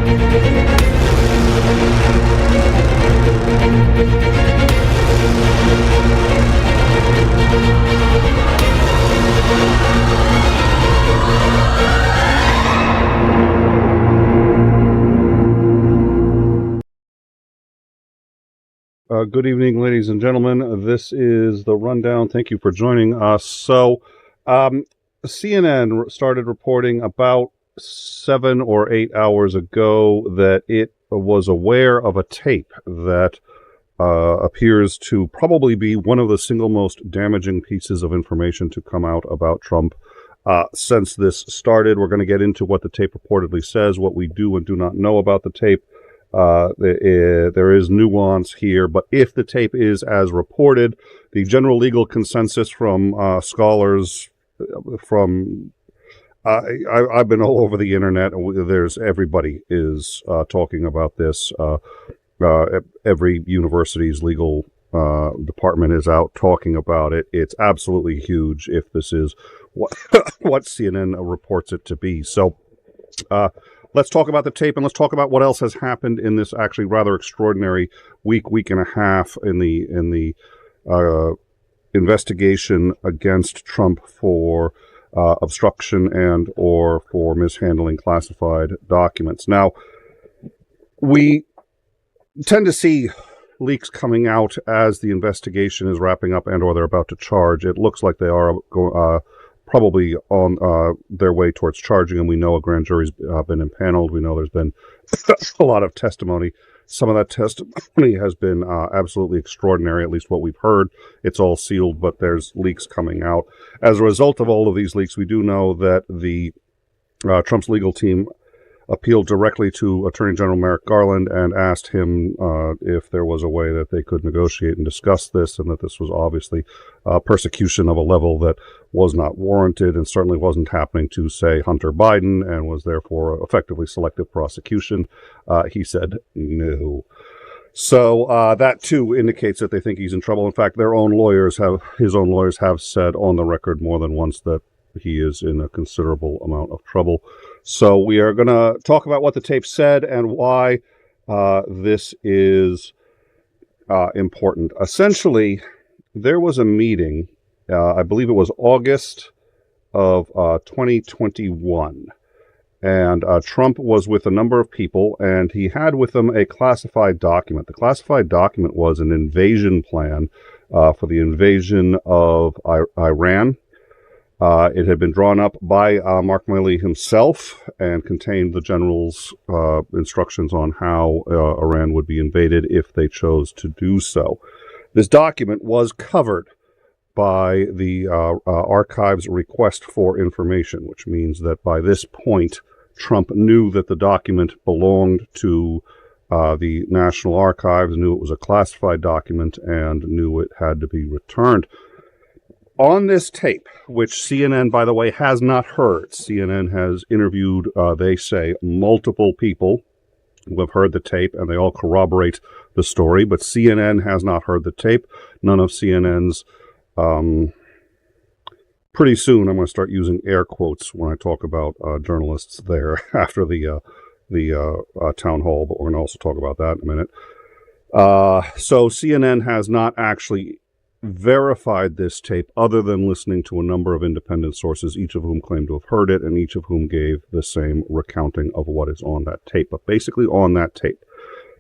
Good evening, ladies and gentlemen. This is the rundown. Thank you for joining us. So, CNN started reporting about 7 or 8 hours ago that it was aware of a tape that appears to probably be one of the single most damaging pieces of information to come out about Trump since this started. We're going to get into what the tape reportedly says, what we do and do not know about the tape. There is nuance here, but if the tape is as reported, the general legal consensus from scholars from I've been all over the internet. Everybody is talking about this. Every university's legal department is out talking about it. It's absolutely huge if this is what CNN reports it to be. So, let's talk about the tape, and let's talk about what else has happened in this actually rather extraordinary week and a half in the investigation against Trump for obstruction and or for mishandling classified documents. Now, we tend to see leaks coming out as the investigation is wrapping up and or they're about to charge. It looks like they are probably on their way towards charging, and we know a grand jury's been impaneled. We know there's been a lot of testimony. Some of that testimony has been absolutely extraordinary, at least what we've heard. It's all sealed, but there's leaks coming out. As a result of all of these leaks, we do know that the Trump's legal team appealed directly to Attorney General Merrick Garland and asked him if there was a way that they could negotiate and discuss this, and that this was obviously persecution of a level that was not warranted and certainly wasn't happening to, say, Hunter Biden, and was therefore effectively selective prosecution. He said no. So that too indicates that they think he's in trouble. In fact, his own lawyers have said on the record more than once that he is in a considerable amount of trouble. So we are going to talk about what the tape said and why this is important. Essentially, there was a meeting, I believe it was August of 2021, and Trump was with a number of people, and he had with him a classified document. The classified document was an invasion plan for the invasion of Iran. It had been drawn up by Mark Milley himself and contained the general's instructions on how Iran would be invaded if they chose to do so. This document was covered by the archive's request for information, which means that by this point, Trump knew that the document belonged to the National Archives, knew it was a classified document, and knew it had to be returned. On this tape, which CNN, by the way, has not heard, CNN has interviewed, they say, multiple people who have heard the tape, and they all corroborate the story, but CNN has not heard the tape. None of CNN's, pretty soon I'm going to start using air quotes when I talk about journalists there after the town hall, but we're going to also talk about that in a minute. So CNN has not actually verified this tape other than listening to a number of independent sources, each of whom claimed to have heard it and each of whom gave the same recounting of what is on that tape. But basically on that tape,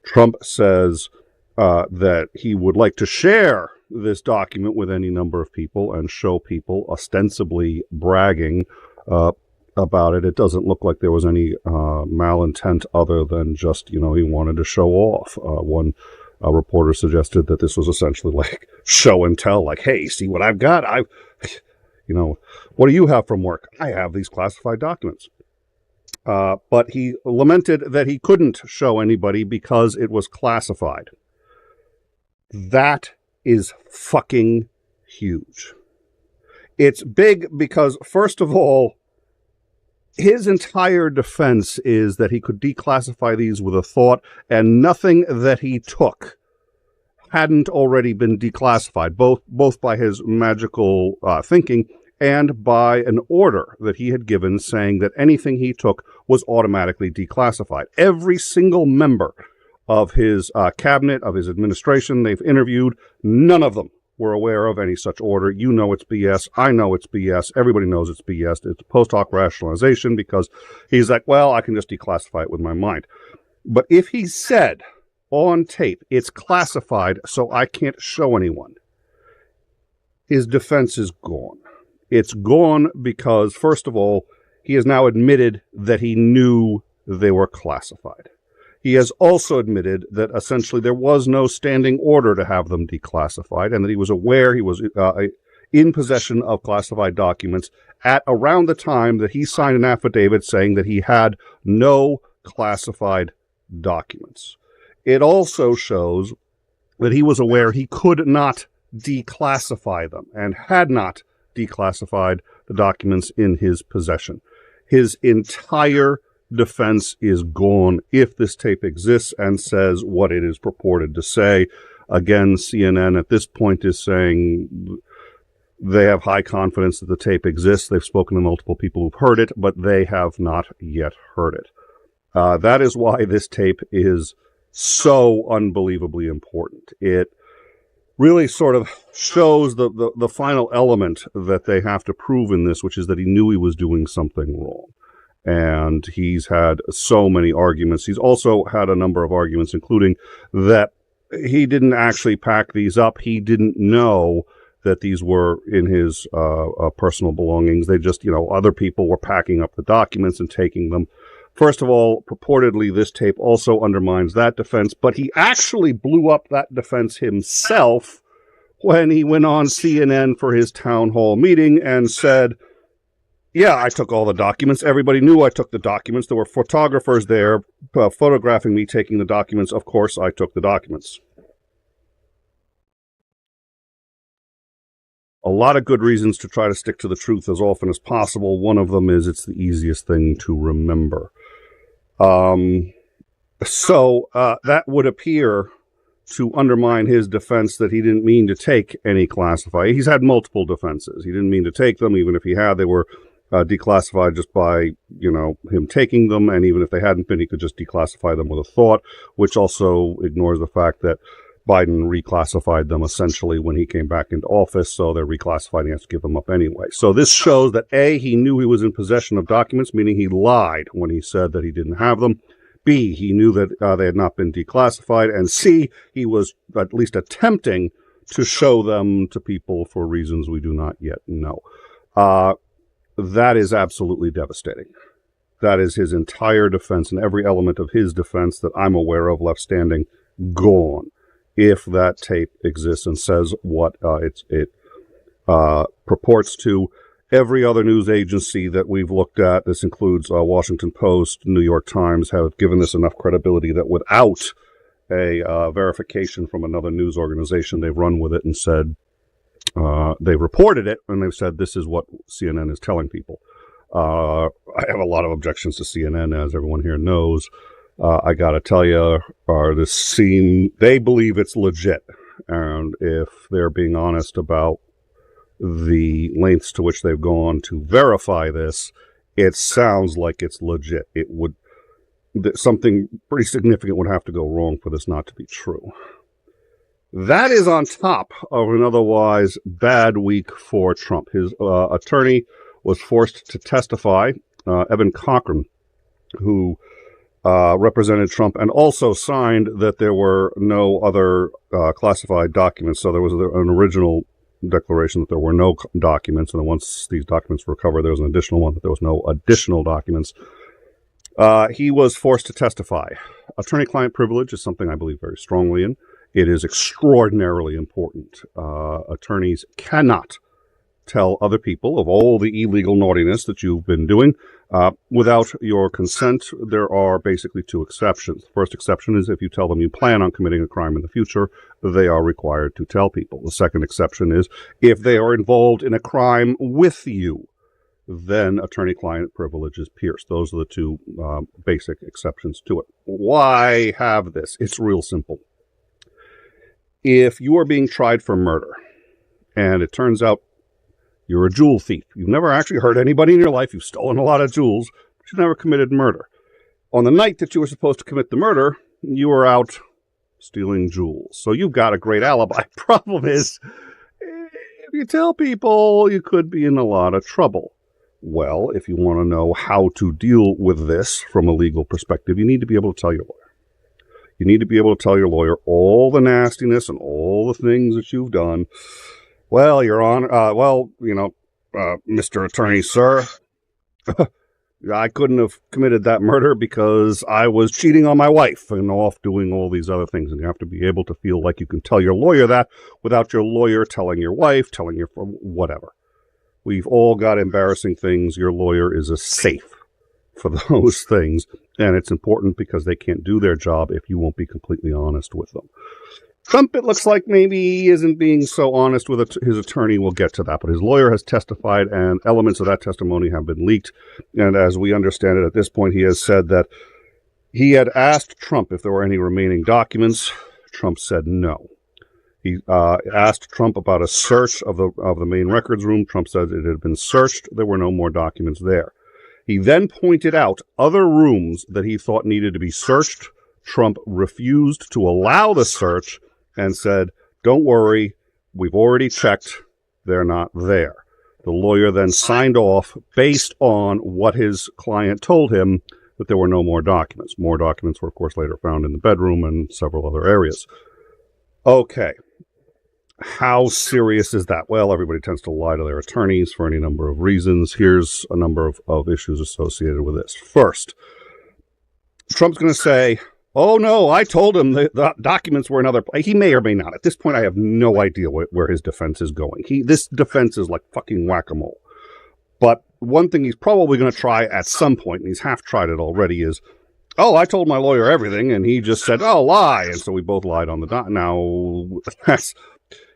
Trump says that he would like to share this document with any number of people and show people, ostensibly bragging about it. It doesn't look like there was any malintent other than just, he wanted to show off. One reporter suggested that this was essentially like show and tell, like, hey, see what I've got? What do you have from work? I have these classified documents. But he lamented that he couldn't show anybody because it was classified. That is fucking huge. It's big because, first of all, his entire defense is that he could declassify these with a thought, and nothing that he took hadn't already been declassified, both by his magical thinking and by an order that he had given saying that anything he took was automatically declassified. Every single member of his cabinet, of his administration they've interviewed, none of them were aware of any such order. You know it's BS. I know it's BS. Everybody knows it's BS. It's post hoc rationalization because he's like, well, I can just declassify it with my mind. But if he said on tape, it's classified, so I can't show anyone, his defense is gone. It's gone because, first of all, he has now admitted that he knew they were classified. He has also admitted that essentially there was no standing order to have them declassified and that he was aware he was in possession of classified documents at around the time that he signed an affidavit saying that he had no classified documents. It also shows that he was aware he could not declassify them and had not declassified the documents in his possession. His entire defense is gone if this tape exists and says what it is purported to say. Again, CNN at this point is saying they have high confidence that the tape exists. They've spoken to multiple people who've heard it, but they have not yet heard it. That is why this tape is so unbelievably important. It really sort of shows the final element that they have to prove in this, which is that he knew he was doing something wrong. And he's had so many arguments. He's also had a number of arguments, including that he didn't actually pack these up. He didn't know that these were in his personal belongings. They just, other people were packing up the documents and taking them. First of all, purportedly, this tape also undermines that defense, but he actually blew up that defense himself when he went on CNN for his town hall meeting and said, yeah, I took all the documents. Everybody knew I took the documents. There were photographers there photographing me taking the documents. Of course, I took the documents. A lot of good reasons to try to stick to the truth as often as possible. One of them is it's the easiest thing to remember. So that would appear to undermine his defense that he didn't mean to take any classified. He's had multiple defenses. He didn't mean to take them. Even if he had, they were declassified just by, him taking them. And even if they hadn't been, he could just declassify them with a thought, which also ignores the fact that Biden reclassified them essentially when he came back into office. So they're reclassified and he has to give them up anyway. So this shows that A, he knew he was in possession of documents, meaning he lied when he said that he didn't have them. B, he knew that they had not been declassified. And C, he was at least attempting to show them to people for reasons we do not yet know. That is absolutely devastating. That is his entire defense, and every element of his defense that I'm aware of left standing, gone. If that tape exists and says what it purports to. Every other news agency that we've looked at, this includes Washington Post, New York Times, have given this enough credibility that without a verification from another news organization, they've run with it and said, they've reported it, and they've said this is what CNN is telling people. I have a lot of objections to CNN, as everyone here knows. I got to tell you, they believe it's legit. And if they're being honest about the lengths to which they've gone to verify this, it sounds like it's legit. Something pretty significant would have to go wrong for this not to be true. That is on top of an otherwise bad week for Trump. His attorney was forced to testify, Evan Cochran, who represented Trump and also signed that there were no other classified documents. So there was an original declaration that there were no documents, and then once these documents were recovered, there was an additional one that there was no additional documents. He was forced to testify. Attorney-client privilege is something I believe very strongly in. It is extraordinarily important. Attorneys cannot tell other people of all the illegal naughtiness that you've been doing without your consent. There are basically two exceptions. The first exception is if you tell them you plan on committing a crime in the future, they are required to tell people. The second exception is if they are involved in a crime with you, then attorney-client privilege is pierced. Those are the two basic exceptions to it. Why have this? It's real simple. If you are being tried for murder, and it turns out You're a jewel thief. You've never actually hurt anybody in your life. You've stolen a lot of jewels, but you've never committed murder. On the night that you were supposed to commit the murder, you were out stealing jewels. So you've got a great alibi. Problem is, if you tell people, you could be in a lot of trouble. Well, if you want to know how to deal with this from a legal perspective, you need to be able to tell your lawyer. You need to be able to tell your lawyer all the nastiness and all the things that you've done. Well, Your Honor, Mr. Attorney, sir, I couldn't have committed that murder because I was cheating on my wife and off doing all these other things. And you have to be able to feel like you can tell your lawyer that without your lawyer telling your wife, telling your whatever. We've all got embarrassing things. Your lawyer is a safe for those things. And it's important because they can't do their job if you won't be completely honest with them. Trump, it looks like maybe he isn't being so honest with his attorney. We'll get to that. But his lawyer has testified, and elements of that testimony have been leaked. And as we understand it at this point, he has said that he had asked Trump if there were any remaining documents. Trump said no. He asked Trump about a search of the main records room. Trump said it had been searched. There were no more documents there. He then pointed out other rooms that he thought needed to be searched. Trump refused to allow the search and said, don't worry, we've already checked, they're not there. The lawyer then signed off based on what his client told him that there were no more documents. More documents were, of course, later found in the bedroom and several other areas. Okay. How serious is that? Well, everybody tends to lie to their attorneys for any number of reasons. Here's a number of issues associated with this. First, Trump's going to say, oh, no, I told him the documents were another place. He may or may not. At this point, I have no idea where his defense is going. This defense is like fucking whack-a-mole. But one thing he's probably going to try at some point, and he's half tried it already, is, oh, I told my lawyer everything, and he just said, oh, lie. And so we both lied on the dot. Now,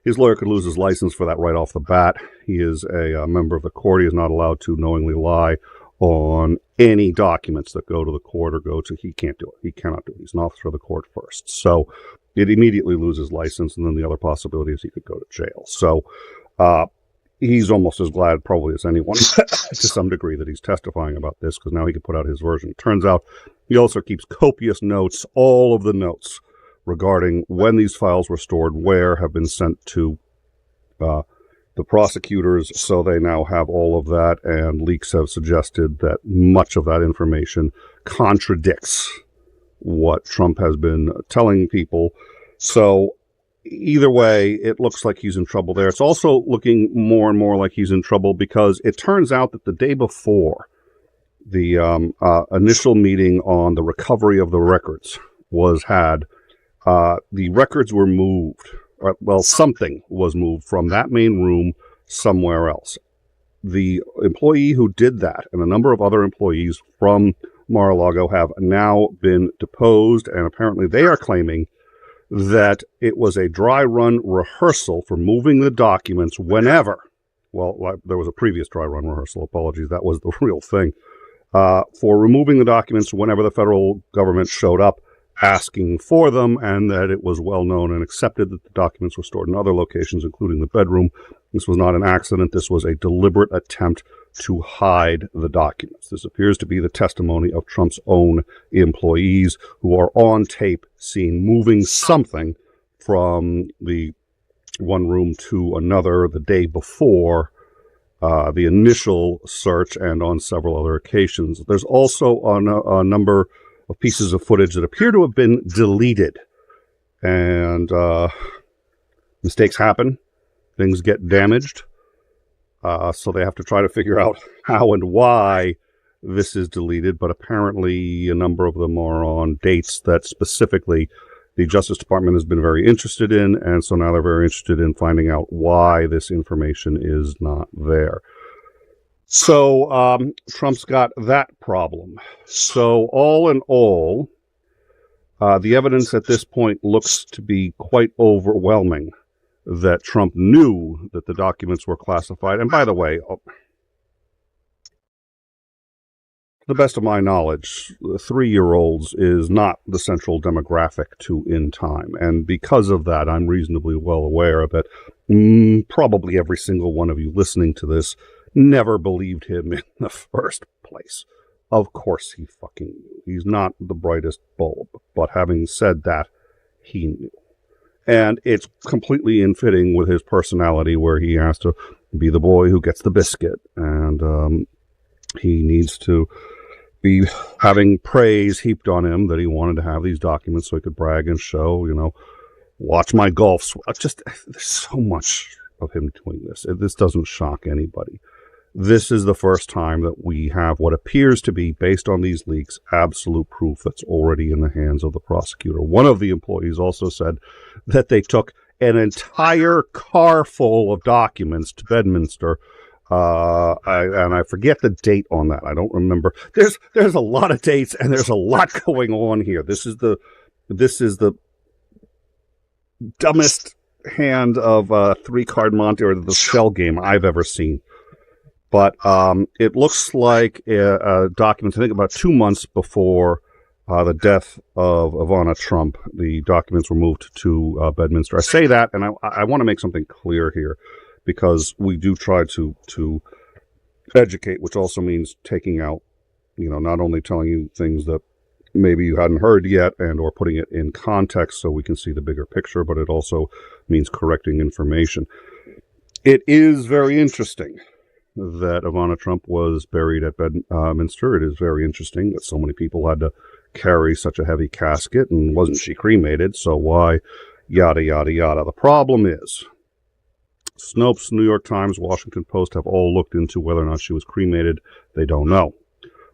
his lawyer could lose his license for that right off the bat. He is a member of the court. He is not allowed to knowingly lie on any documents that go to the court or he can't do it. He cannot do it. He's an officer of the court first. So it immediately loses license, and then the other possibility is he could go to jail. So he's almost as glad probably as anyone to some degree that he's testifying about this, because now he can put out his version. Turns out he also keeps copious notes. All of the notes regarding when these files were stored, where, have been sent to the prosecutors, so they now have all of that, and leaks have suggested that much of that information contradicts what Trump has been telling people. So either way, it looks like he's in trouble there. It's also looking more and more like he's in trouble because it turns out that the day before the initial meeting on the recovery of the records was had, the records were moved. Well, something was moved from that main room somewhere else. The employee who did that and a number of other employees from Mar-a-Lago have now been deposed, and apparently they are claiming that it was a dry run rehearsal for moving the documents whenever. Well, there was a previous dry run rehearsal. Apologies. That was the real thing. For removing the documents whenever the federal government showed up asking for them, and that it was well known and accepted that the documents were stored in other locations, including the bedroom. This was not an accident. This was a deliberate attempt to hide the documents. This appears to be the testimony of Trump's own employees who are on tape seen moving something from the one room to another the day before the initial search and on several other occasions. There's also a number of pieces of footage that appear to have been deleted. And mistakes happen. Things get damaged. So they have to try to figure out how and why this is deleted. But apparently a number of them are on dates that specifically the Justice Department has been very interested in. And so now they're very interested in finding out why this information is not there. So Trump's got that problem. So all in all, the evidence at this point looks to be quite overwhelming that Trump knew that the documents were classified. And by the way, the best of my knowledge, 3-year-olds is not the central demographic to In Time. And because of that, I'm reasonably well aware that probably every single one of you listening to this never believed him in the first place. Of course he fucking knew. He's not the brightest bulb. But having said that, he knew. And it's completely in fitting with his personality, where he has to be the boy who gets the biscuit. And he needs to be having praise heaped on him that he wanted to have these documents so he could brag and show, watch my golf swing. Just, there's so much of him doing this. This doesn't shock anybody. This is the first time that we have what appears to be, based on these leaks, absolute proof that's already in the hands of the prosecutor. One of the employees also said that they took an entire car full of documents to Bedminster. And I forget the date on that. I don't remember. There's a lot of dates, and there's a lot going on here. This is the dumbest hand of 3-card Monte or the shell game I've ever seen. But it looks like documents, I think about 2 months before the death of Ivana Trump, the documents were moved to Bedminster. I say that, and I want to make something clear here, because we do try to educate, which also means taking out, not only telling you things that maybe you hadn't heard yet and or putting it in context so we can see the bigger picture, but it also means correcting information. It is very interesting that Ivana Trump was buried at Bedminster. It is very interesting that so many people had to carry such a heavy casket, and wasn't she cremated? So why? Yada, yada, yada. The problem is, Snopes, New York Times, Washington Post have all looked into whether or not she was cremated. They don't know.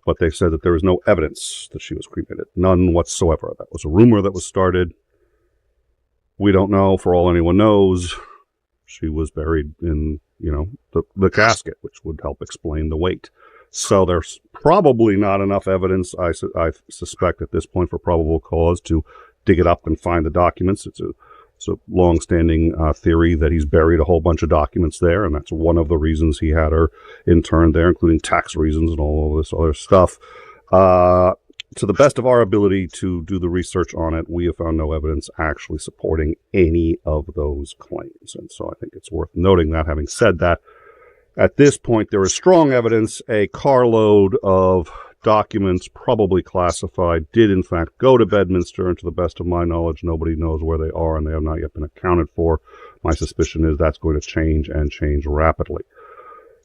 But they said that there is no evidence that she was cremated. None whatsoever. That was a rumor that was started. We don't know. For all anyone knows, she was buried in, the casket, which would help explain the weight. So there's probably not enough evidence, I suspect, at this point for probable cause to dig it up and find the documents. It's a long-standing theory that he's buried a whole bunch of documents there, and that's one of the reasons he had her interned there, including tax reasons and all of this other stuff. To the best of our ability to do the research on it, we have found no evidence actually supporting any of those claims. And so I think it's worth noting that. Having said that, at this point, there is strong evidence a carload of documents, probably classified, did in fact go to Bedminster, and to the best of my knowledge, nobody knows where they are, and they have not yet been accounted for. My suspicion is that's going to change, and change rapidly.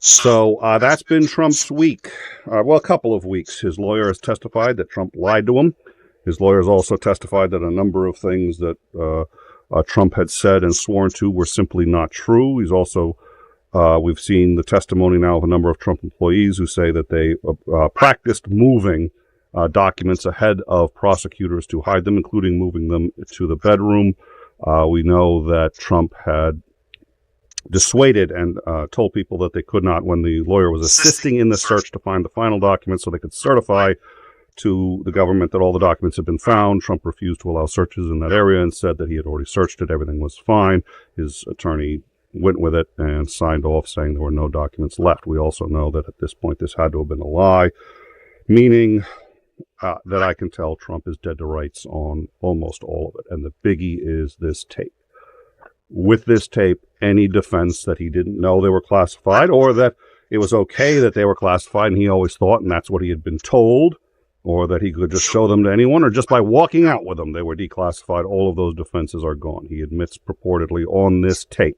So that's been Trump's week. A couple of weeks. His lawyer has testified that Trump lied to him. His lawyer has also testified that a number of things that Trump had said and sworn to were simply not true. He's also we've seen the testimony now of a number of Trump employees who say that they practiced moving documents ahead of prosecutors to hide them, including moving them to the bedroom. We know that Trump had dissuaded and told people that they could not, when the lawyer was assisting in the search to find the final documents so they could certify to the government that all the documents had been found. Trump refused to allow searches in that area and said that he had already searched it. Everything was fine. His attorney went with it and signed off saying there were no documents left. We also know that at this point this had to have been a lie, meaning that I can tell Trump is dead to rights on almost all of it. And the biggie is this tape. With this tape, any defense that he didn't know they were classified, or that it was okay that they were classified and he always thought, and that's what he had been told, or that he could just show them to anyone, or just by walking out with them they were declassified, all of those defenses are gone. He admits purportedly on this tape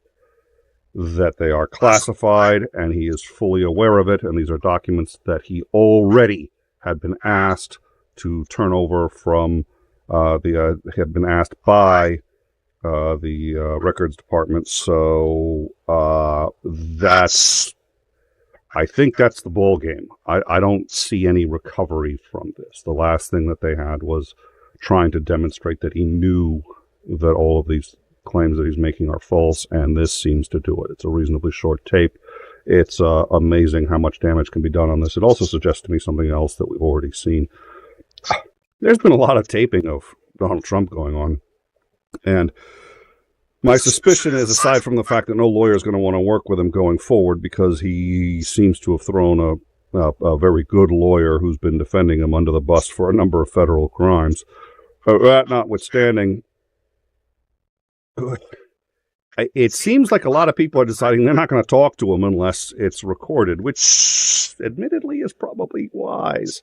that they are classified, and he is fully aware of it, and these are documents that he already had been asked to turn over from had been asked by the records department. So I think that's the ball game. I don't see any recovery from this. The last thing that they had was trying to demonstrate that he knew that all of these claims that he's making are false, and this seems to do it. It's a reasonably short tape. It's amazing how much damage can be done on this. It also suggests to me something else that we've already seen. There's been a lot of taping of Donald Trump going on, and my suspicion is, aside from the fact that no lawyer is going to want to work with him going forward because he seems to have thrown a very good lawyer who's been defending him under the bus for a number of federal crimes. That notwithstanding, it seems like a lot of people are deciding they're not going to talk to him unless it's recorded, which admittedly is probably wise.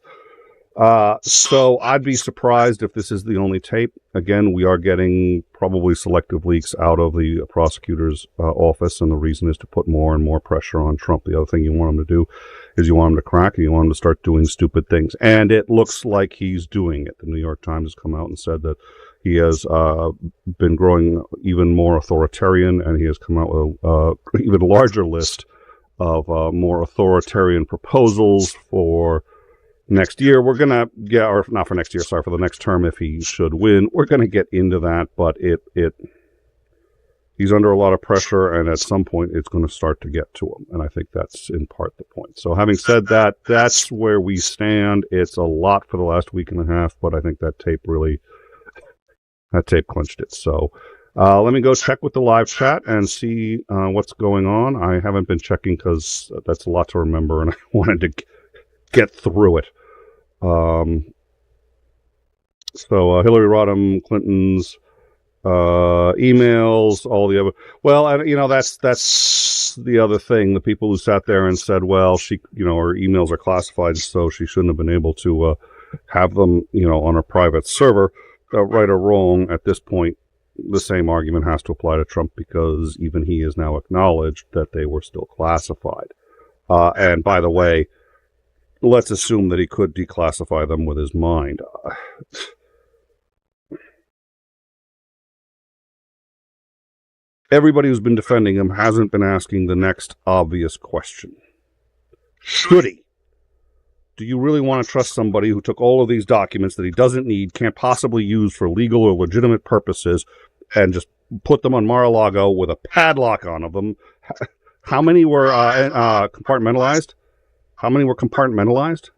So I'd be surprised if this is the only tape. Again, we are getting probably selective leaks out of the prosecutor's office, and the reason is to put more and more pressure on Trump. The other thing you want him to do is you want him to crack, and you want him to start doing stupid things. And it looks like he's doing it. The New York Times has come out and said that he has been growing even more authoritarian, and he has come out with an even larger list of more authoritarian proposals for next year. We're going to get, or not for next year, sorry, for the next term if he should win. We're going to get into that, but he's under a lot of pressure, and at some point it's going to start to get to him. And I think that's in part the point. So having said that, that's where we stand. It's a lot for the last week and a half, but I think that tape clinched it. So let me go check with the live chat and see what's going on. I haven't been checking because that's a lot to remember, and I wanted to get through it. So Hillary Rodham Clinton's emails, all the other. Well, that's the other thing. The people who sat there and said, well, she, her emails are classified, so she shouldn't have been able to have them, on her private server. Right or wrong, at this point, the same argument has to apply to Trump because even he has now acknowledged that they were still classified. And by the way, let's assume that he could declassify them with his mind. Everybody who's been defending him hasn't been asking the next obvious question. Should he? Do you really want to trust somebody who took all of these documents that he doesn't need, can't possibly use for legal or legitimate purposes, and just put them on Mar-a-Lago with a padlock on them? How many were compartmentalized? How many were compartmentalized?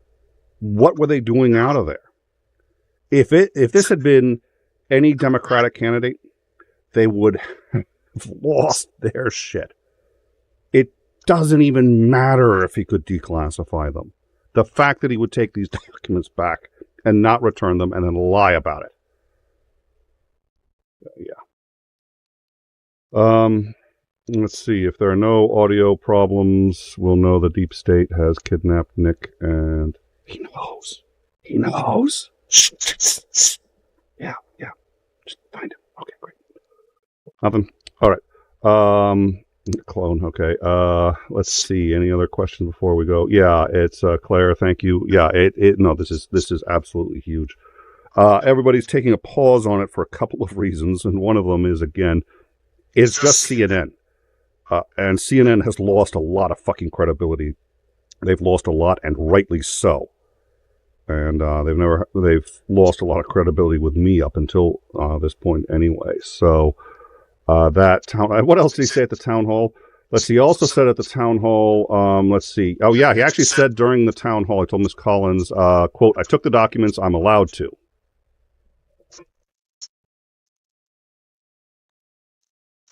What were they doing out of there? If this had been any Democratic candidate, they would have lost their shit. It doesn't even matter if he could declassify them. The fact that he would take these documents back and not return them and then lie about it. Yeah. Let's see. If there are no audio problems, we'll know the deep state has kidnapped Nick, and he knows. He knows. Yeah. Just find him. Okay, great. Nothing. All right. Clone. Okay. Let's see. Any other questions before we go? Yeah, it's Claire. Thank you. Yeah. No. This is absolutely huge. Everybody's taking a pause on it for a couple of reasons, and one of them is, again, it's just CNN. And CNN has lost a lot of fucking credibility. They've lost a lot, and rightly so. And they've lost a lot of credibility with me up until this point anyway. So what else did he say at the town hall? Let's see. He also said at the town hall, let's see. Oh yeah, he actually said during the town hall, I told Ms. Collins, quote, "I took the documents, I'm allowed to."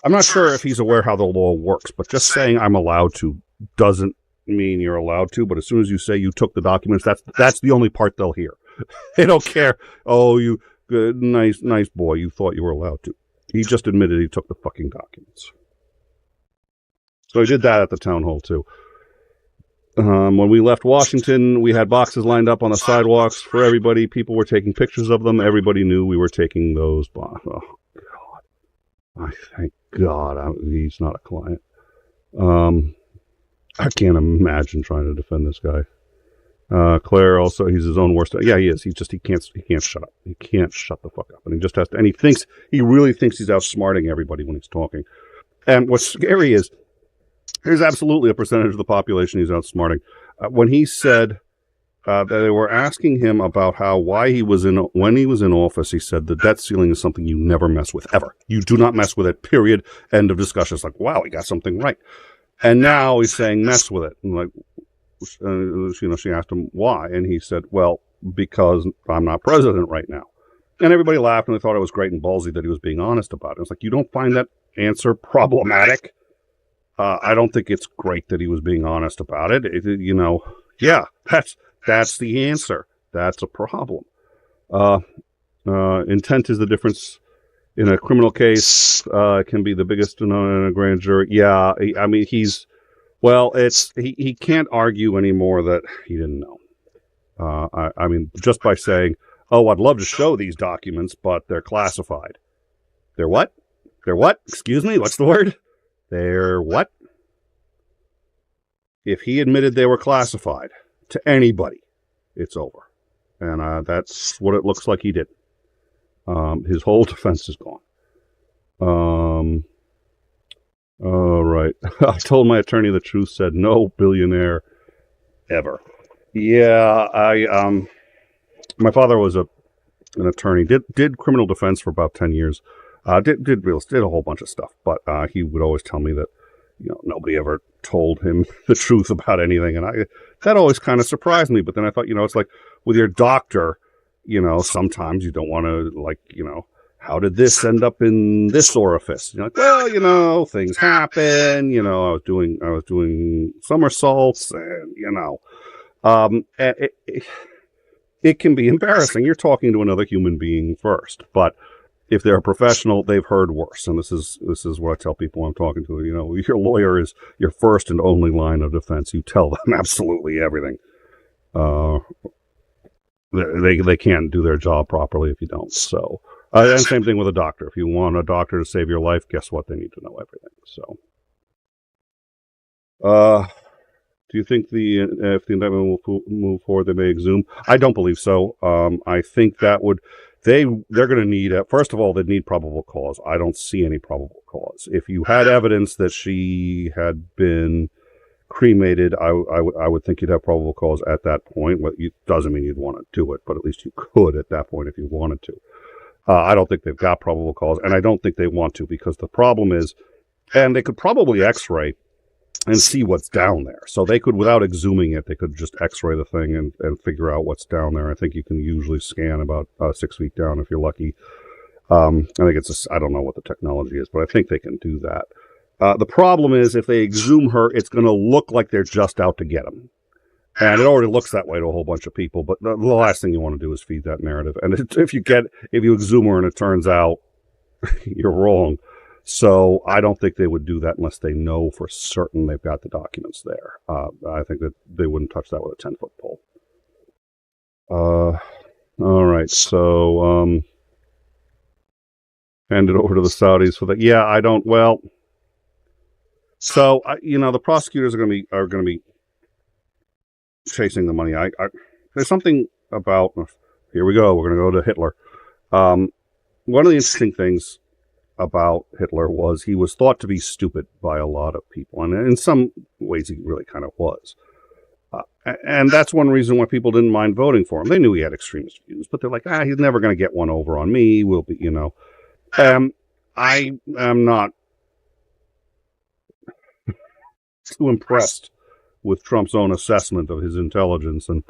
I'm not sure if he's aware how the law works, but just saying I'm allowed to doesn't mean you're allowed to. But as soon as you say you took the documents, that's the only part they'll hear. They don't care. Oh, you good, nice boy. You thought you were allowed to. He just admitted he took the fucking documents. So he did that at the town hall too. When we left Washington, we had boxes lined up on the sidewalks for everybody. People were taking pictures of them. Everybody knew we were taking those boxes. Oh, God. I thank God he's not a client. I can't imagine trying to defend this guy. Claire also, he's his own worst. Yeah, he is. He can't shut up. He can't shut the fuck up. And he just has to, and he really thinks he's outsmarting everybody when he's talking. And what's scary is there's absolutely a percentage of the population he's outsmarting. When he said that they were asking him about when he was in office, he said the debt ceiling is something you never mess with, ever. You do not mess with it, period. End of discussion. It's like, wow, he got something right. And now he's saying mess with it. And like, she asked him why, and he said, well, because I'm not president right now. And everybody laughed, and they thought it was great and ballsy that he was being honest about it. It's like, you don't find that answer problematic? I don't think it's great that he was being honest about it. Yeah, that's the answer. That's a problem. Intent is the difference in a criminal case. Can be the biggest in a grand jury. Yeah, I mean, he can't argue anymore that he didn't know. I mean, just by saying, oh, I'd love to show these documents, but they're classified. They're what? They're what? Excuse me? What's the word? They're what? If he admitted they were classified to anybody, it's over. And that's what it looks like he did. His whole defense is gone. All right. I told my attorney the truth, said no billionaire ever. Yeah, my father was an attorney, did criminal defense for about 10 years. Did a whole bunch of stuff, but he would always tell me that, nobody ever told him the truth about anything, and that always kind of surprised me. But then I thought, it's like with your doctor, sometimes you don't want to, how did this end up in this orifice? You're like, well, things happen. I was doing somersaults, and it can be embarrassing. You're talking to another human being first, but if they're a professional, they've heard worse. And this is what I tell people I'm talking to. Your lawyer is your first and only line of defense. You tell them absolutely everything. They can't do their job properly if you don't. So, and same thing with a doctor. If you want a doctor to save your life, guess what? They need to know everything. So, do you think if the indictment will move forward, they may exhume? I don't believe so. I think that they're going to need, first of all, they'd need probable cause. I don't see any probable cause. If you had evidence that she had been cremated, I would think you'd have probable cause at that point. Well, it doesn't mean you'd want to do it, but at least you could at that point if you wanted to. I don't think they've got probable cause, and I don't think they want to, because the problem is, and they could probably x-ray and see what's down there. So they could, without exhuming it, they could just x-ray the thing and figure out what's down there. I think you can usually scan about 6 feet down if you're lucky. I think I don't know what the technology is, but I think they can do that. The problem is, if they exhume her, it's going to look like they're just out to get them. And it already looks that way to a whole bunch of people, but the last thing you want to do is feed that narrative. And if you exhume her and it turns out you're wrong. So I don't think they would do that unless they know for certain they've got the documents there. I think that they wouldn't touch that with a 10-foot pole. All right, so hand it over to the Saudis for that. Yeah, I don't. Well, so the prosecutors are going to be chasing the money. There's something about. Here we go. We're going to go to Hitler. One of the interesting things about Hitler was he was thought to be stupid by a lot of people, and in some ways he really kind of was. And that's one reason why people didn't mind voting for him. They knew he had extremist views, but they're like, he's never going to get one over on me. We'll be, I am not too impressed with Trump's own assessment of his intelligence, and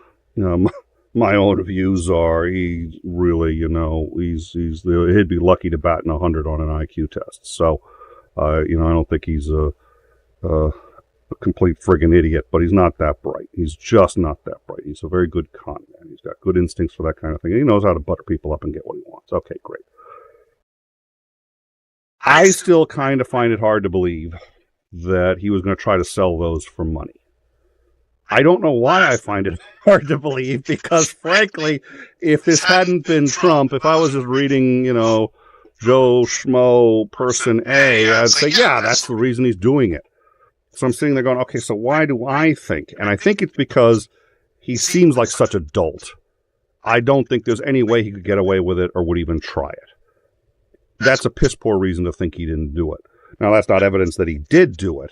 my own views are he's really, he'd be lucky to bat in 100 on an IQ test. So, I don't think he's a complete friggin' idiot, but he's not that bright. He's just not that bright. He's a very good con man. He's got good instincts for that kind of thing. He knows how to butter people up and get what he wants. Okay, great. I still kind of find it hard to believe that he was going to try to sell those for money. I don't know why I find it hard to believe, because frankly, if this hadn't been Trump, if I was just reading, Joe Schmo person A, I'd say, yeah, that's the reason he's doing it. So I'm sitting there going, okay, so why do I think? And I think it's because he seems like such a dolt. I don't think there's any way he could get away with it or would even try it. That's a piss poor reason to think he didn't do it. Now, that's not evidence that he did do it.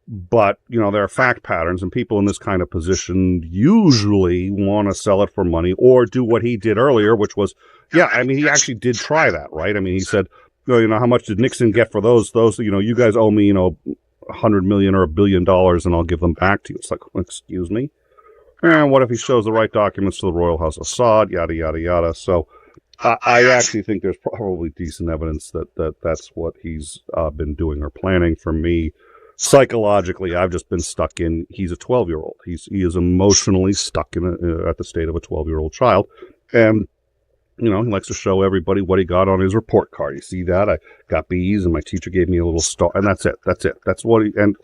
But, there are fact patterns, and people in this kind of position usually want to sell it for money or do what he did earlier, which was, he actually did try that, right? I mean, he said, how much did Nixon get for those, you guys owe me, $100 million or $1 billion, and I'll give them back to you. It's like, excuse me? And what if he shows the right documents to the Royal House of Saud, yada, yada, yada. So I actually think there's probably decent evidence that that's what he's been doing or planning. For me, psychologically, I've just been stuck in, he's a 12-year-old. He is emotionally stuck at the state of a 12-year-old child. And, you know, he likes to show everybody what he got on his report card. You see that? I got B's and my teacher gave me a little star. And that's it. That's it. That's what he, and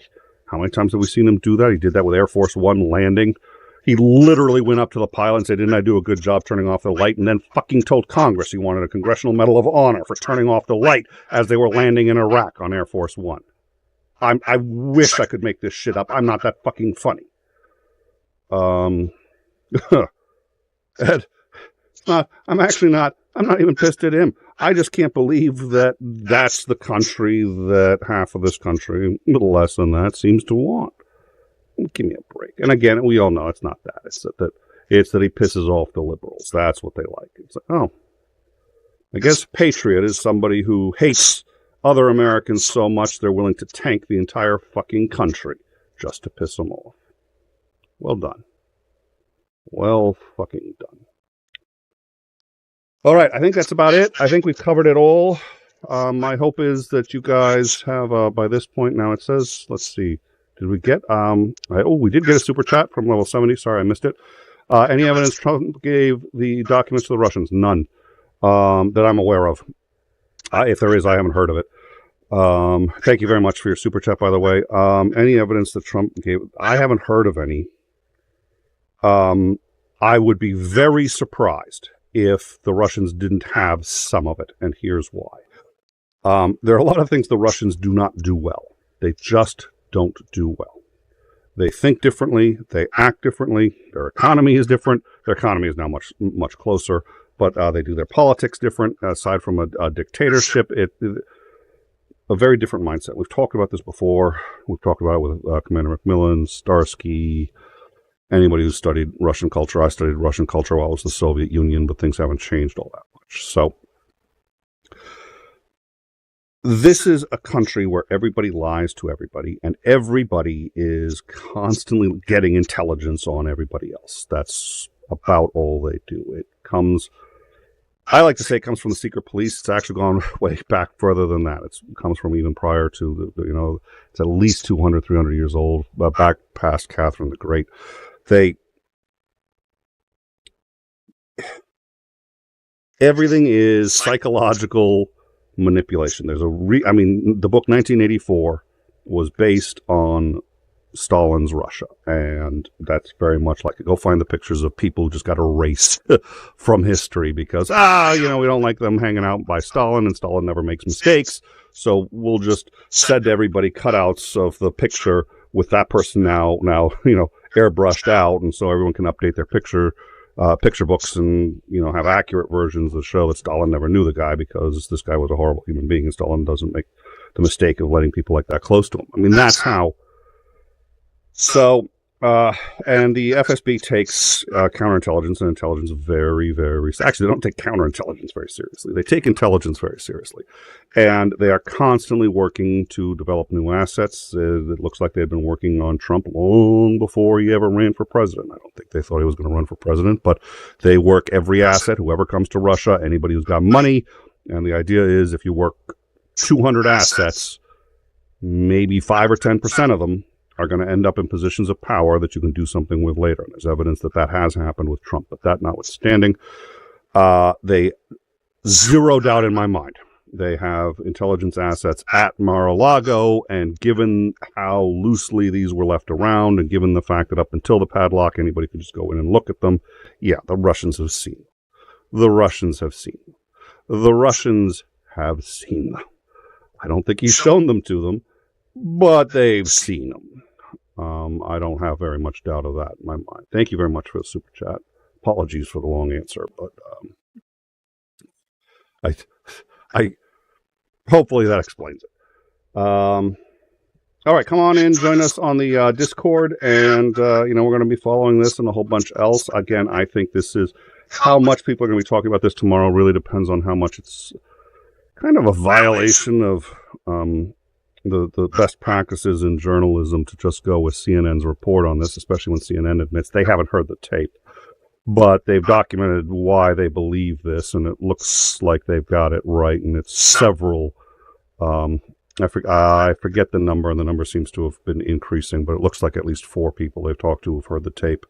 how many times have we seen him do that? He did that with Air Force One landing. He literally went up to the pilot and said, didn't I do a good job turning off the light? And then fucking told Congress he wanted a Congressional Medal of Honor for turning off the light as they were landing in Iraq on Air Force One. I wish I could make this shit up. I'm not that fucking funny. Ed, I'm not even pissed at him. I just can't believe that that's the country that half of this country, a little less than that, seems to want. Give me a break. And again, we all know it's not that. It's that he pisses off the liberals. That's what they like. It's like, oh, I guess patriot is somebody who hates other Americans so much they're willing to tank the entire fucking country just to piss them off. Well done. Well fucking done. All right, I think that's about it. I think we've covered it all. My hope is that you guys have, by this point now, it says, let's see, did we get, we did get a super chat from level 70. Sorry, I missed it. Any evidence Trump gave the documents to the Russians? None that I'm aware of. If there is, I haven't heard of it. Thank you very much for your super chat, by the way. Any evidence that Trump gave? I haven't heard of any. I would be very surprised if the Russians didn't have some of it, and here's why. There are a lot of things the Russians do not do well. They just don't do well. They think differently. They act differently. Their economy is different. Their economy is now much closer. But they do their politics different. Aside from a dictatorship, a very different mindset. We've talked about this before. We've talked about it with Commander McMillan, Starsky, anybody who's studied Russian culture. I studied Russian culture while it was the Soviet Union, but things haven't changed all that much. So this is a country where everybody lies to everybody, and everybody is constantly getting intelligence on everybody else. That's about all they do. It comes... I like to say it comes from the secret police. It's actually gone way back further than that. It comes from even prior to, it's at least 200, 300 years old, back past Catherine the Great. Everything is psychological manipulation. There's the book 1984 was based on Stalin's Russia, and that's very much like it. Go find the pictures of people who just got erased from history because we don't like them hanging out by Stalin, and Stalin never makes mistakes, so we'll just send everybody cutouts of the picture with that person now airbrushed out, and so everyone can update their picture books and have accurate versions that show that Stalin never knew the guy because this guy was a horrible human being, and Stalin doesn't make the mistake of letting people like that close to him. I mean, that's how. So, and the FSB takes counterintelligence and intelligence very, very... Actually, they don't take counterintelligence very seriously. They take intelligence very seriously. And they are constantly working to develop new assets. It looks like they've been working on Trump long before he ever ran for president. I don't think they thought he was going to run for president, but they work every asset, whoever comes to Russia, anybody who's got money. And the idea is if you work 200 assets, maybe 5 or 10% of them are going to end up in positions of power that you can do something with later. And there's evidence that has happened with Trump. But that notwithstanding, they, zero doubt in my mind, they have intelligence assets at Mar-a-Lago, and given how loosely these were left around, and given the fact that up until the padlock, anybody could just go in and look at them, yeah, the Russians have seen them. The Russians have seen them. The Russians have seen them. I don't think he's shown them to them, but they've seen them. I don't have very much doubt of that in my mind. Thank you very much for the super chat. Apologies for the long answer, but I hopefully that explains it. All right, come on in, join us on the Discord, and we're going to be following this and a whole bunch else. Again, I think this is how much people are going to be talking about this tomorrow. Really depends on how much it's kind of a violation of the best practices in journalism to just go with CNN's report on this, especially when CNN admits they haven't heard the tape. But they've documented why they believe this, and it looks like they've got it right, and it's several I forget the number, and the number seems to have been increasing, but it looks like at least 4 people they've talked to have heard the tape,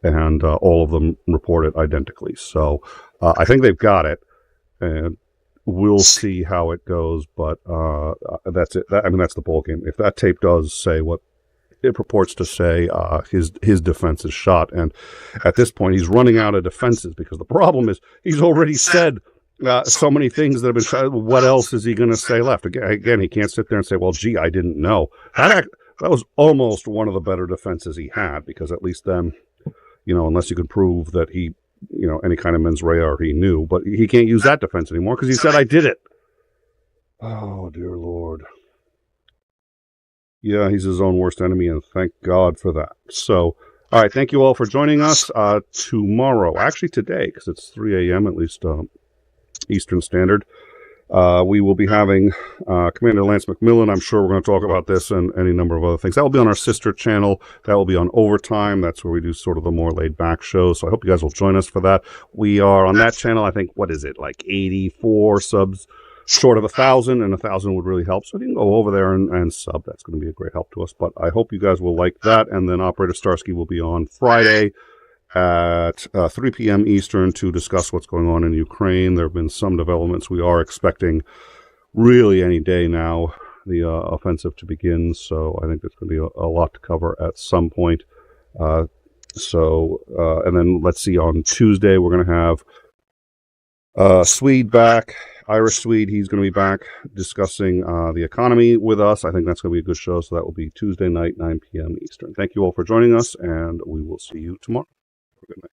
and all of them report it identically. So I think they've got it, and we'll see how it goes, but that's it. I mean, that's the ball game. If that tape does say what it purports to say, his defense is shot, and at this point, he's running out of defenses, because the problem is he's already said so many things that have been said. What else is he going to say left? Again, he can't sit there and say, well, gee, I didn't know. That was almost one of the better defenses he had, because at least then, unless you can prove that he, any kind of mens rea or he knew, but he can't use that defense anymore because he said, I did it. Oh, dear Lord. Yeah, he's his own worst enemy, and thank God for that. So, all right, thank you all for joining us. Tomorrow, actually today, because it's 3 a.m. at least Eastern Standard, we will be having Commander Lance McMillan. I'm sure we're going to talk about this and any number of other things. That will be on our sister channel. That will be on Overtime. That's where we do sort of the more laid-back shows. So I hope you guys will join us for that. We are on that channel, I think, what is it, like 84 subs, short of 1,000, and 1,000 would really help. So if you can go over there and sub, that's going to be a great help to us. But I hope you guys will like that. And then Operator Starsky will be on Friday at 3 p.m. Eastern to discuss what's going on in Ukraine. There have been some developments. We are expecting really any day now the offensive to begin. So I think there's going to be a lot to cover at some point. And then let's see, on Tuesday, we're going to have Swede back. Irish Swede, he's going to be back discussing the economy with us. I think that's going to be a good show. So that will be Tuesday night, 9 p.m. Eastern. Thank you all for joining us, and we will see you tomorrow. Good night.